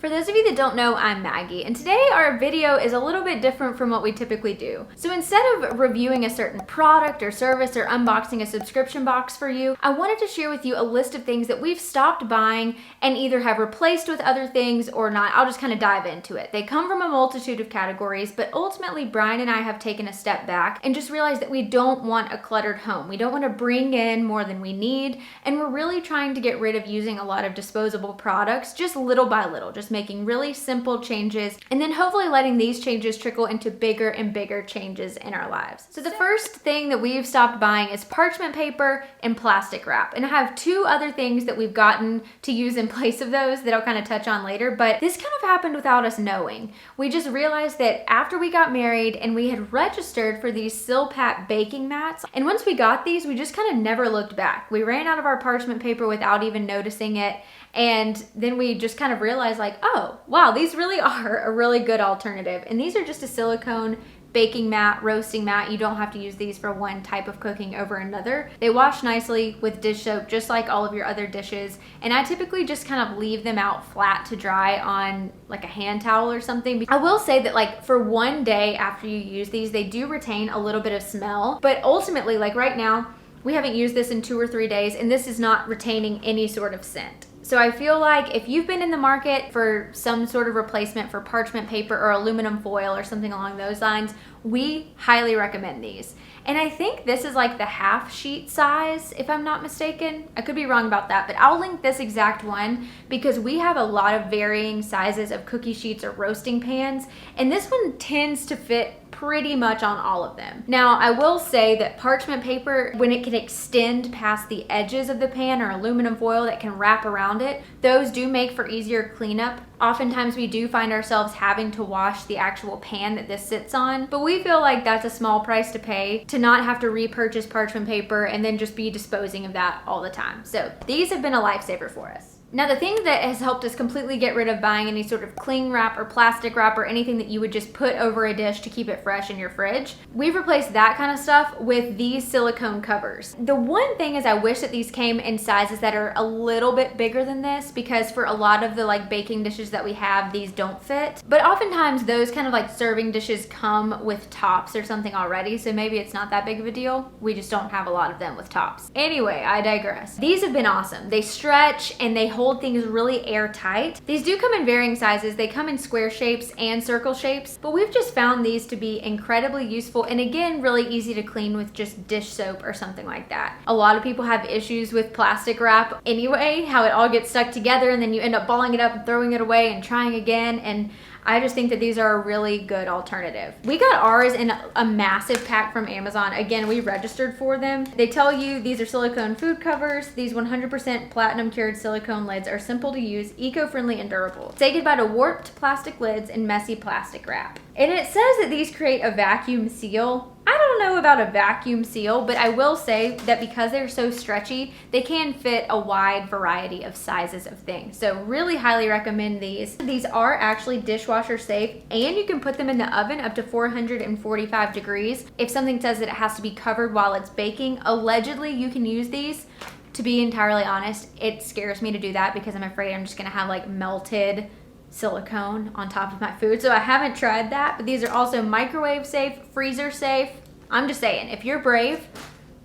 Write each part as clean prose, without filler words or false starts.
For those of you that don't know, I'm Maggie, and today our video is a little bit different from what we typically do. So instead of reviewing a certain product or service or unboxing a subscription box for you, I wanted to share with you a list of things that we've stopped buying and either have replaced with other things or not. I'll just kind of dive into it. They come from a multitude of categories, but ultimately Brian and I have taken a step back and just realized that we don't want a cluttered home. We don't want to bring in more than we need, and we're really trying to get rid of using a lot of disposable products just little by little, just making really simple changes, and then hopefully letting these changes trickle into bigger and bigger changes in our lives. So the first thing that we've stopped buying is parchment paper and plastic wrap. And I have two other things that we've gotten to use in place of those that I'll kind of touch on later, but this kind of happened without us knowing. We just realized that after we got married and we had registered for these Silpat baking mats, and once we got these, we just kind of never looked back. We ran out of our parchment paper without even noticing it. And then we just kind of realized like, oh, wow, these really are a really good alternative. And these are just a silicone baking mat, roasting mat. You don't have to use these for one type of cooking over another. They wash nicely with dish soap, just like all of your other dishes. And I typically just kind of leave them out flat to dry on like a hand towel or something. I will say that like for one day after you use these, they do retain a little bit of smell. But ultimately, like right now, we haven't used this in 2 or 3 days, and this is not retaining any sort of scent. So I feel like if you've been in the market for some sort of replacement for parchment paper or aluminum foil or something along those lines, we highly recommend these. And I think this is like the half sheet size, if I'm not mistaken. I could be wrong about that, but I'll link this exact one because we have a lot of varying sizes of cookie sheets or roasting pans, and this one tends to fit pretty much on all of them. Now, I will say that parchment paper, when it can extend past the edges of the pan, or aluminum foil that can wrap around it, those do make for easier cleanup. Oftentimes we do find ourselves having to wash the actual pan that this sits on, but we feel like that's a small price to pay to not have to repurchase parchment paper and then just be disposing of that all the time. So these have been a lifesaver for us. Now, the thing that has helped us completely get rid of buying any sort of cling wrap or plastic wrap or anything that you would just put over a dish to keep it fresh in your fridge, we've replaced that kind of stuff with these silicone covers. The one thing is I wish that these came in sizes that are a little bit bigger than this, because for a lot of the like baking dishes that we have, these don't fit. But oftentimes those kind of like serving dishes come with tops or something already, so maybe it's not that big of a deal. We just don't have a lot of them with tops. Anyway, I digress. These have been awesome. They stretch and they hold things really airtight. These do come in varying sizes. They come in square shapes and circle shapes, but we've just found these to be incredibly useful, and again, really easy to clean with just dish soap or something like that. A lot of people have issues with plastic wrap anyway, how it all gets stuck together and then you end up balling it up and throwing it away and trying again, and I just think that these are a really good alternative. We got ours in a massive pack from Amazon. Again, we registered for them. They tell you these are silicone food covers. These 100% platinum cured silicone lids are simple to use, eco-friendly, and durable. Say goodbye to warped plastic lids and messy plastic wrap. And it says that these create a vacuum seal. I don't know about a vacuum seal, but I will say that because they're so stretchy, they can fit a wide variety of sizes of things. So really highly recommend these. These are actually dishwasher safe, and you can put them in the oven up to 445 degrees. If something says that it has to be covered while it's baking, allegedly you can use these. To be entirely honest, it scares me to do that because I'm afraid I'm just gonna have like melted silicone on top of my food. So I haven't tried that, but these are also microwave safe, freezer safe. I'm just saying, if you're brave,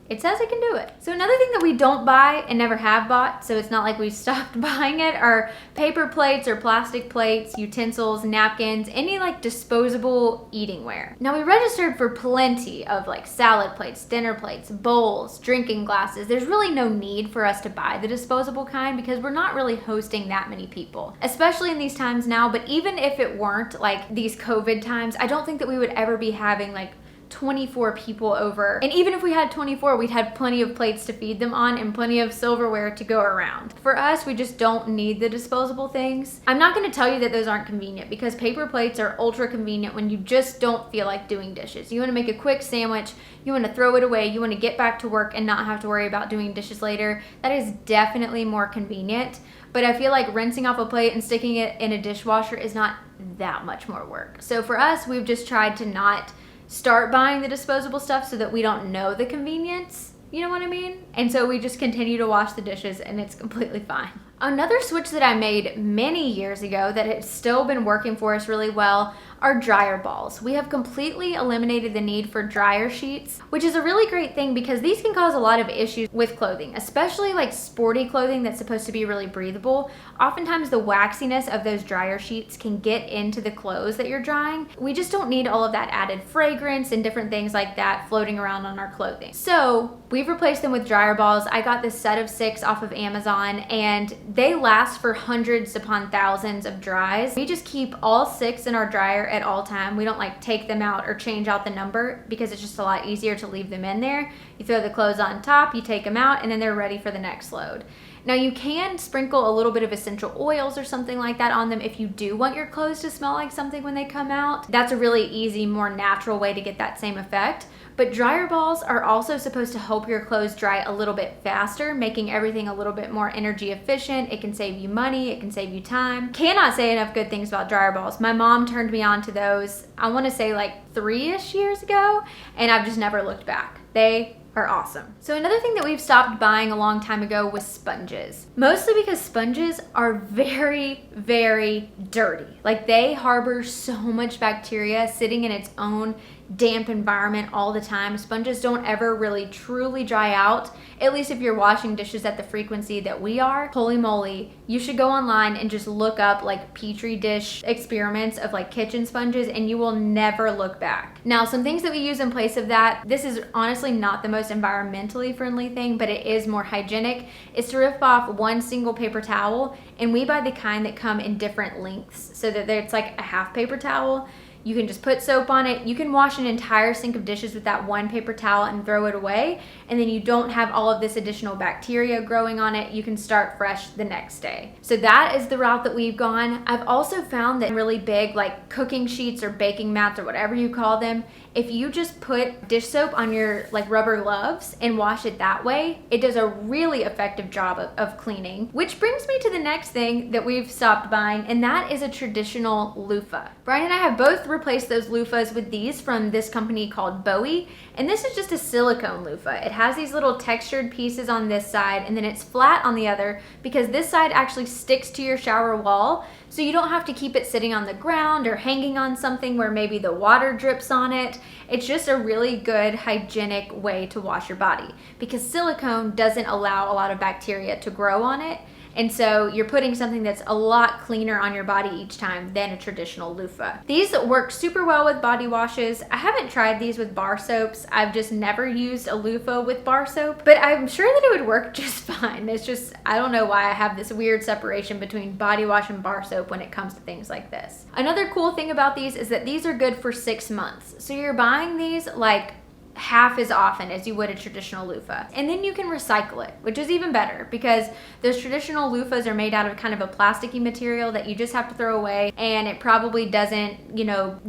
it says it can do it. So another thing that we don't buy and never have bought, so it's not like we stopped buying it, are paper plates or plastic plates, utensils, napkins, any like disposable eating ware. Now, we registered for plenty of like salad plates, dinner plates, bowls, drinking glasses. There's really no need for us to buy the disposable kind because we're not really hosting that many people, especially in these times now. But even if it weren't like these COVID times, I don't think that we would ever be having like 24 people over. And even if we had 24, we'd have plenty of plates to feed them on and plenty of silverware to go around. For us, we just don't need the disposable things. I'm not gonna tell you that those aren't convenient, because paper plates are ultra convenient when you just don't feel like doing dishes. You wanna make a quick sandwich, you wanna throw it away, you wanna get back to work and not have to worry about doing dishes later. That is definitely more convenient. But I feel like rinsing off a plate and sticking it in a dishwasher is not that much more work. So for us, we've just tried to not start buying the disposable stuff so that we don't know the convenience. You know what I mean? And so we just continue to wash the dishes and it's completely fine. Another switch that I made many years ago that has still been working for us really well are dryer balls. We have completely eliminated the need for dryer sheets, which is a really great thing because these can cause a lot of issues with clothing, especially like sporty clothing that's supposed to be really breathable. Oftentimes the waxiness of those dryer sheets can get into the clothes that you're drying. We just don't need all of that added fragrance and different things like that floating around on our clothing. So we've replaced them with dryer balls. I got this set of 6 off of Amazon and they last for hundreds upon thousands of dries. We just keep all 6 in our dryer at all time. We don't like take them out or change out the number because it's just a lot easier to leave them in there. You throw the clothes on top, you take them out, and then they're ready for the next load. Now you can sprinkle a little bit of essential oils or something like that on them if you do want your clothes to smell like something when they come out. That's a really easy, more natural way to get that same effect. But dryer balls are also supposed to help your clothes dry a little bit faster, making everything a little bit more energy efficient. It can save you money, it can save you time. Cannot say enough good things about dryer balls. My mom turned me on to those, I want to say like 3-ish years ago, and I've just never looked back. They are awesome. So another thing that we've stopped buying a long time ago was sponges. Mostly because sponges are very, very dirty. Like they harbor so much bacteria sitting in its own damp environment all the time. Sponges don't ever really truly dry out, at least if you're washing dishes at the frequency that we are. Holy moly, you should go online and just look up like petri dish experiments of like kitchen sponges and you will never look back. Now, some things that we use in place of that, this is honestly not the most environmentally friendly thing, but it is more hygienic, is to rip off one single paper towel, and we buy the kind that come in different lengths so that it's like a half paper towel. You can just put soap on it. You can wash an entire sink of dishes with that one paper towel and throw it away. And then you don't have all of this additional bacteria growing on it. You can start fresh the next day. So that is the route that we've gone. I've also found that really big like cooking sheets or baking mats or whatever you call them, if you just put dish soap on your like rubber gloves and wash it that way, it does a really effective job of cleaning. Which brings me to the next thing that we've stopped buying, and that is a traditional loofah. Brian and I have both replaced those loofahs with these from this company called Bowie, and this is just a silicone loofah. It has these little textured pieces on this side and then it's flat on the other because this side actually sticks to your shower wall, so you don't have to keep it sitting on the ground or hanging on something where maybe the water drips on it. It's just a really good hygienic way to wash your body because silicone doesn't allow a lot of bacteria to grow on it. And so you're putting something that's a lot cleaner on your body each time than a traditional loofah. These work super well with body washes. I haven't tried these with bar soaps. I've just never used a loofah with bar soap, but I'm sure that it would work just fine. It's just, I don't know why I have this weird separation between body wash and bar soap when it comes to things like this. Another cool thing about these is that these are good for 6 months. So you're buying these like half as often as you would a traditional loofah. And then you can recycle it, which is even better because those traditional loofahs are made out of kind of a plasticky material that you just have to throw away, and it probably doesn't,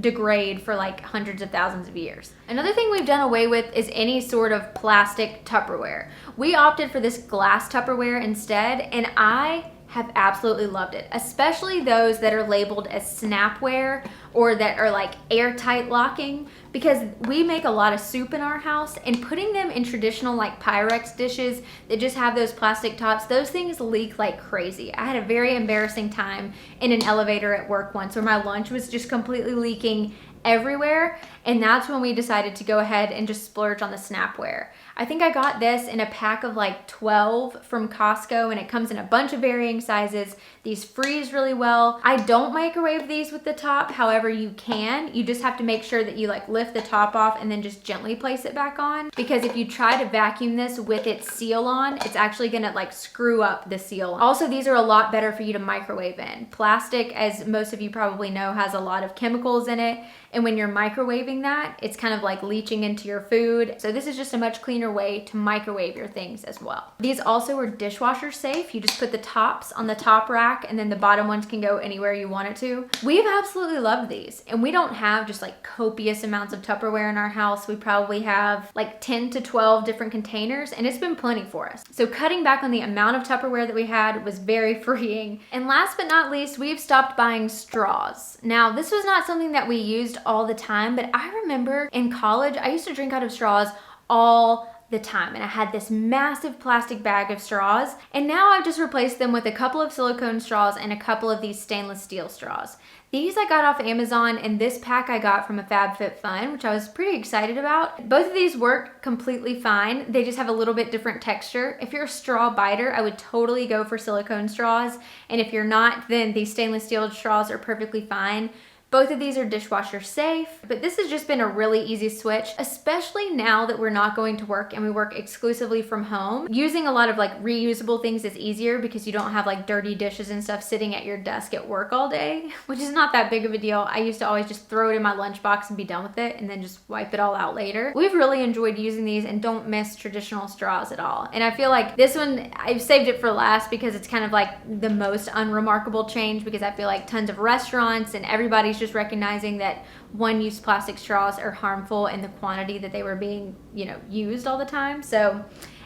degrade for like hundreds of thousands of years. Another thing we've done away with is any sort of plastic Tupperware. We opted for this glass Tupperware instead, and I have absolutely loved it, especially those that are labeled as snapware or that are like airtight locking, because we make a lot of soup in our house, and putting them in traditional like Pyrex dishes that just have those plastic tops, those things leak like crazy. I had a very embarrassing time in an elevator at work once where my lunch was just completely leaking everywhere, and that's when we decided to go ahead and just splurge on the snapware. I think I got this in a pack of like 12 from Costco, and it comes in a bunch of varying sizes. These freeze really well. I don't microwave these with the top, however you can. You just have to make sure that you like lift the top off and then just gently place it back on, because if you try to vacuum this with its seal on, it's actually gonna like screw up the seal. Also, these are a lot better for you to microwave in. Plastic, as most of you probably know, has a lot of chemicals in it, and when you're microwaving that, it's kind of like leaching into your food. So this is just a much cleaner way to microwave your things as well. These also are dishwasher safe. You just put the tops on the top rack, and then the bottom ones can go anywhere you want it to. We've absolutely loved these, and we don't have just like copious amounts of Tupperware in our house. We probably have like 10 to 12 different containers, and it's been plenty for us. So cutting back on the amount of Tupperware that we had was very freeing. And last but not least, we've stopped buying straws. Now, this was not something that we used all the time, but I remember in college, I used to drink out of straws all the time, and I had this massive plastic bag of straws, and now I've just replaced them with a couple of silicone straws and a couple of these stainless steel straws. These I got off Amazon, and this pack I got from a FabFitFun, which I was pretty excited about. Both of these work completely fine. They just have a little bit different texture. If you're a straw biter, I would totally go for silicone straws, and if you're not, then these stainless steel straws are perfectly fine. Both of these are dishwasher safe, but this has just been a really easy switch, especially now that we're not going to work and we work exclusively from home. Using a lot of like reusable things is easier because you don't have like dirty dishes and stuff sitting at your desk at work all day, which is not that big of a deal. I used to always just throw it in my lunchbox and be done with it and then just wipe it all out later. We've really enjoyed using these and don't miss traditional straws at all. And I feel like this one, I've saved it for last because it's kind of like the most unremarkable change, because I feel like tons of restaurants and everybody's just recognizing that one-use plastic straws are harmful in the quantity that they were being, used all the time. So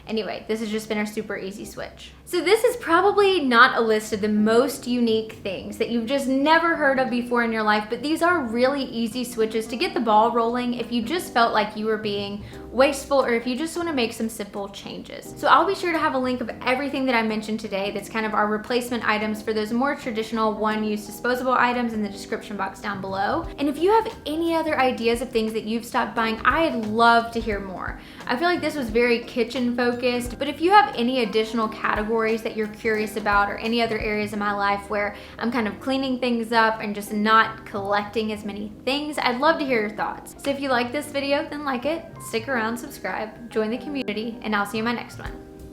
anyway, this has just been a super easy switch. So this is probably not a list of the most unique things that you've just never heard of before in your life, but these are really easy switches to get the ball rolling if you just felt like you were being wasteful or if you just want to make some simple changes. So I'll be sure to have a link of everything that I mentioned today that's kind of our replacement items for those more traditional one-use disposable items in the description box down below. And if you have any other ideas of things that you've stopped buying, I'd love to hear more. I feel like this was very kitchen focused, but if you have any additional categories that you're curious about or any other areas in my life where I'm kind of cleaning things up and just not collecting as many things, I'd love to hear your thoughts. So if you like this video, then like it, stick around, subscribe, join the community, and I'll see you in my next one.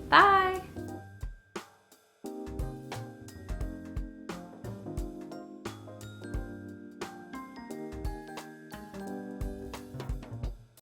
Bye!